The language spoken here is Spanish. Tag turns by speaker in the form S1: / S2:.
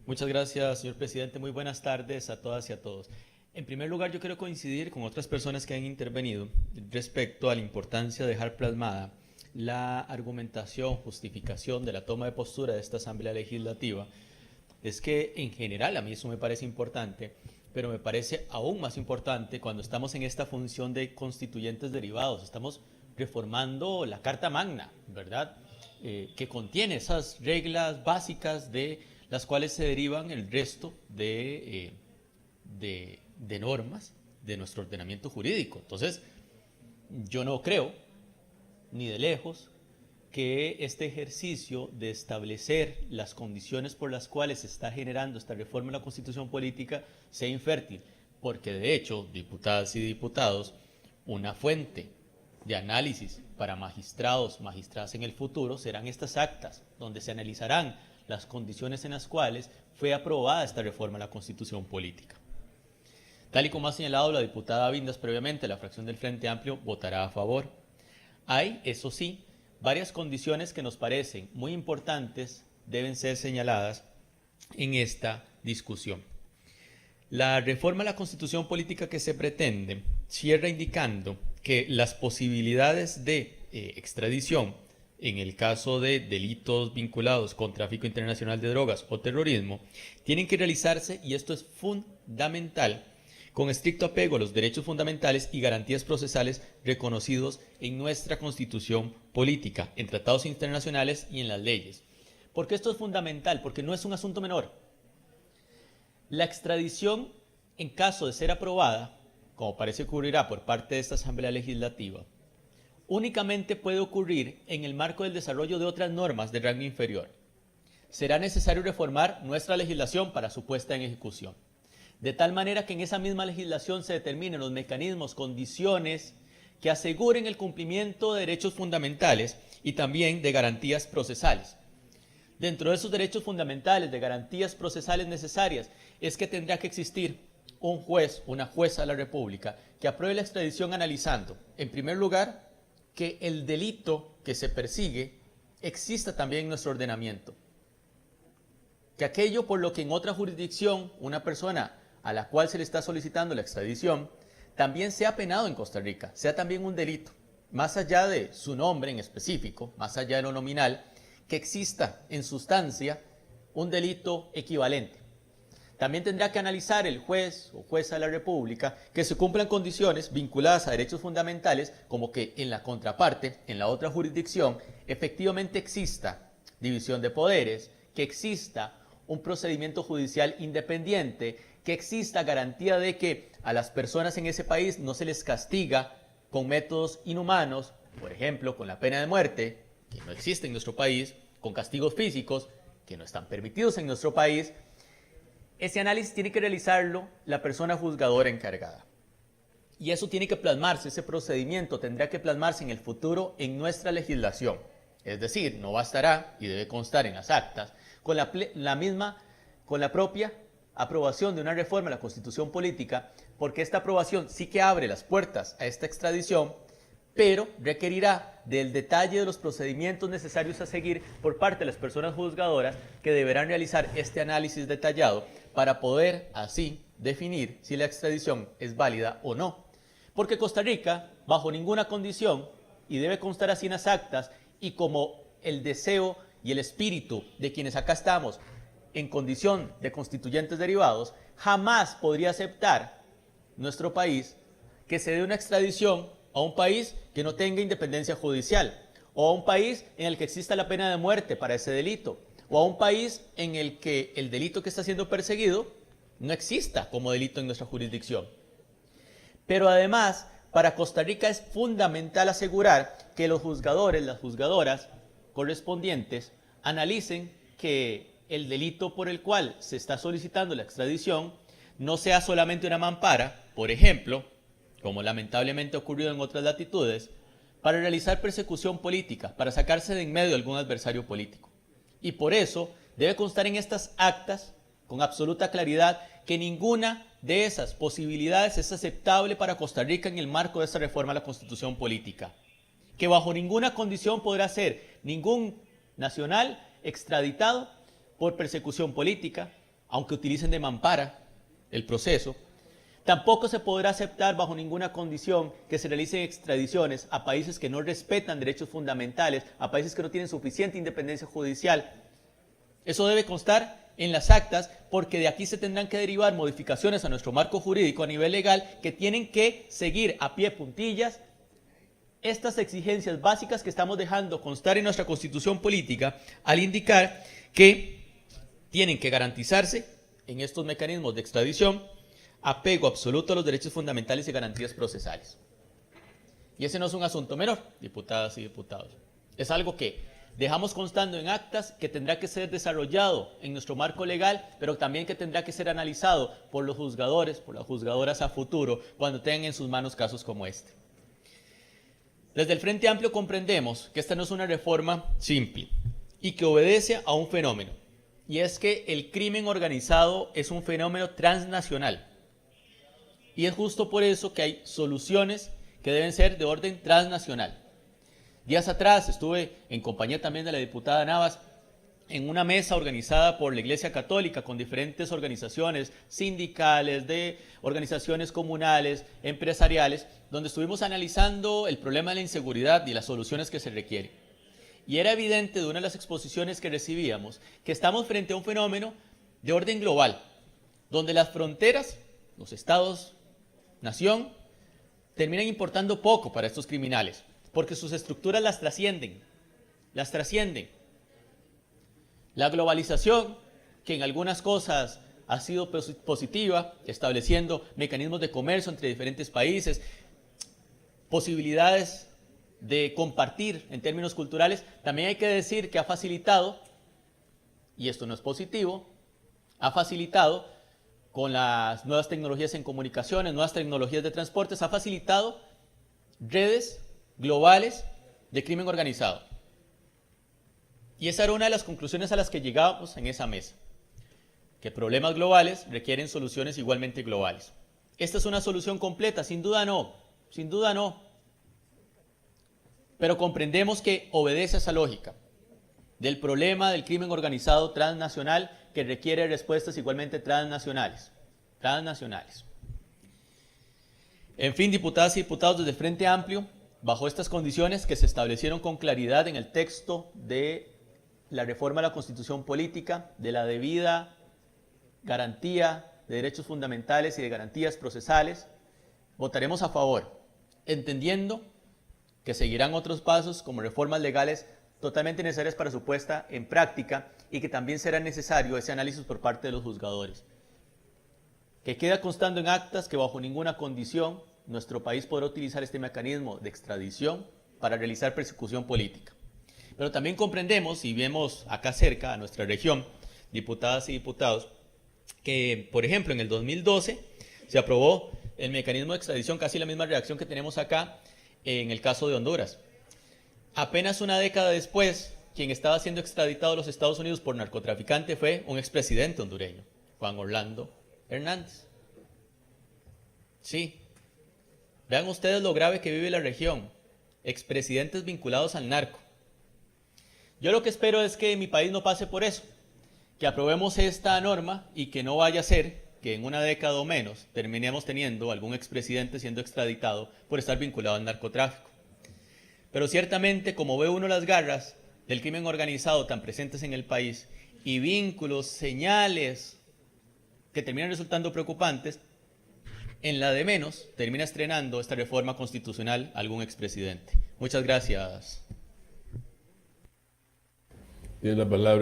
S1: Muchas gracias, señor presidente. Muy buenas tardes a todas y a todos. En primer lugar, yo quiero coincidir con otras personas que han intervenido respecto a la importancia de dejar plasmada la argumentación, justificación de la toma de postura de esta Asamblea Legislativa. Es que en general a mí eso me parece importante, pero me parece aún más importante cuando estamos en esta función de constituyentes derivados. Estamos reformando la Carta Magna, ¿verdad? Que contiene esas reglas básicas de las cuales se derivan el resto de normas de nuestro ordenamiento jurídico. Entonces, yo no creo, ni de lejos, que este ejercicio de establecer las condiciones por las cuales se está generando esta reforma de la Constitución política sea infértil, porque de hecho, diputadas y diputados, una fuente de análisis para magistrados, magistradas en el futuro serán estas actas, donde se analizarán las condiciones en las cuales fue aprobada esta reforma a la Constitución política. Tal y como ha señalado la diputada Vindas previamente, la fracción del Frente Amplio votará a favor. Hay, eso sí, varias condiciones que nos parecen muy importantes, deben ser señaladas en esta discusión. La reforma a la Constitución política que se pretende cierra indicando que las posibilidades de extradición en el caso de delitos vinculados con tráfico internacional de drogas o terrorismo, tienen que realizarse, y esto es fundamental, con estricto apego a los derechos fundamentales y garantías procesales reconocidos en nuestra Constitución política, en tratados internacionales y en las leyes. ¿Por qué esto es fundamental? Porque no es un asunto menor. La extradición, en caso de ser aprobada, como parece ocurrirá por parte de esta Asamblea Legislativa, únicamente puede ocurrir en el marco del desarrollo de otras normas de rango inferior. Será necesario reformar nuestra legislación para su puesta en ejecución, de tal manera que en esa misma legislación se determinen los mecanismos, condiciones que aseguren el cumplimiento de derechos fundamentales y también de garantías procesales. Dentro de esos derechos fundamentales, de garantías procesales necesarias, es que tendrá que existir un juez, una jueza de la República, que apruebe la extradición analizando, en primer lugar, que el delito que se persigue exista también en nuestro ordenamiento. Que aquello por lo que en otra jurisdicción una persona a la cual se le está solicitando la extradición también sea penado en Costa Rica, sea también un delito, más allá de su nombre en específico, más allá de lo nominal, que exista en sustancia un delito equivalente. También tendrá que analizar el juez o jueza de la República que se cumplan condiciones vinculadas a derechos fundamentales, como que en la contraparte, en la otra jurisdicción, efectivamente exista división de poderes, que exista un procedimiento judicial independiente, que exista garantía de que a las personas en ese país no se les castiga con métodos inhumanos, por ejemplo, con la pena de muerte, que no existe en nuestro país, con castigos físicos, que no están permitidos en nuestro país. Ese análisis tiene que realizarlo la persona juzgadora encargada. Y eso tiene que plasmarse, ese procedimiento tendrá que plasmarse en el futuro en nuestra legislación. Es decir, no bastará, y debe constar en las actas, con la propia aprobación de una reforma a la Constitución política, porque esta aprobación sí que abre las puertas a esta extradición, pero requerirá del detalle de los procedimientos necesarios a seguir por parte de las personas juzgadoras, que deberán realizar este análisis detallado para poder así definir si la extradición es válida o no. Porque Costa Rica, bajo ninguna condición, y debe constar así en las actas, y como el deseo y el espíritu de quienes acá estamos en condición de constituyentes derivados, jamás podría aceptar nuestro país que se dé una extradición a un país que no tenga independencia judicial, o a un país en el que exista la pena de muerte para ese delito, o a un país en el que el delito que está siendo perseguido no exista como delito en nuestra jurisdicción. Pero además, para Costa Rica es fundamental asegurar que los juzgadores, las juzgadoras correspondientes, analicen que el delito por el cual se está solicitando la extradición no sea solamente una mampara, por ejemplo, como lamentablemente ha ocurrido en otras latitudes, para realizar persecución política, para sacarse de en medio algún adversario político. Y por eso debe constar en estas actas, con absoluta claridad, que ninguna de esas posibilidades es aceptable para Costa Rica en el marco de esta reforma a la Constitución política. Que bajo ninguna condición podrá ser ningún nacional extraditado por persecución política, aunque utilicen de mampara el proceso. Tampoco se podrá aceptar bajo ninguna condición que se realicen extradiciones a países que no respetan derechos fundamentales, a países que no tienen suficiente independencia judicial. Eso debe constar en las actas, porque de aquí se tendrán que derivar modificaciones a nuestro marco jurídico a nivel legal que tienen que seguir a pie puntillas estas exigencias básicas que estamos dejando constar en nuestra Constitución política al indicar que tienen que garantizarse en estos mecanismos de extradición apego absoluto a los derechos fundamentales y garantías procesales. Y ese no es un asunto menor, diputadas y diputados. Es algo que dejamos constando en actas, que tendrá que ser desarrollado en nuestro marco legal, pero también que tendrá que ser analizado por los juzgadores, por las juzgadoras a futuro, cuando tengan en sus manos casos como este. Desde el Frente Amplio comprendemos que esta no es una reforma simple y que obedece a un fenómeno, y es que el crimen organizado es un fenómeno transnacional. Y es justo por eso que hay soluciones que deben ser de orden transnacional. Días atrás estuve en compañía también de la diputada Navas en una mesa organizada por la Iglesia Católica con diferentes organizaciones sindicales, de organizaciones comunales, empresariales, donde estuvimos analizando el problema de la inseguridad y las soluciones que se requieren. Y era evidente de una de las exposiciones que recibíamos que estamos frente a un fenómeno de orden global, donde las fronteras, los estados, nación, terminan importando poco para estos criminales, porque sus estructuras las trascienden. La globalización, que en algunas cosas ha sido positiva, estableciendo mecanismos de comercio entre diferentes países, posibilidades de compartir en términos culturales, también hay que decir que ha facilitado, y esto no es positivo, ha facilitado con las nuevas tecnologías en comunicaciones, nuevas tecnologías de transportes, ha facilitado redes globales de crimen organizado. Y esa era una de las conclusiones a las que llegábamos en esa mesa, que problemas globales requieren soluciones igualmente globales. ¿Esta es una solución completa? Sin duda no, pero comprendemos que obedece a esa lógica del problema del crimen organizado transnacional que requiere respuestas igualmente transnacionales. En fin, diputadas y diputados, desde el Frente Amplio, bajo estas condiciones que se establecieron con claridad en el texto de la reforma a la Constitución política, de la debida garantía de derechos fundamentales y de garantías procesales, votaremos a favor, entendiendo que seguirán otros pasos como reformas legales totalmente necesarias para su puesta en práctica y que también será necesario ese análisis por parte de los juzgadores. Que queda constando en actas que bajo ninguna condición nuestro país podrá utilizar este mecanismo de extradición para realizar persecución política. Pero también comprendemos, y vemos acá cerca a nuestra región, diputadas y diputados, que por ejemplo en el 2012 se aprobó el mecanismo de extradición, casi la misma reacción que tenemos acá en el caso de Honduras. Apenas una década después, quien estaba siendo extraditado a los Estados Unidos por narcotraficante fue un expresidente hondureño, Juan Orlando Hernández. Sí, vean ustedes lo grave que vive la región, expresidentes vinculados al narco. Yo lo que espero es que mi país no pase por eso, que aprobemos esta norma y que no vaya a ser que en una década o menos terminemos teniendo algún expresidente siendo extraditado por estar vinculado al narcotráfico. Pero ciertamente, como ve uno las garras del crimen organizado tan presentes en el país y vínculos, señales que terminan resultando preocupantes, en la de menos termina estrenando esta reforma constitucional algún expresidente. Muchas gracias.
S2: Tiene la palabra.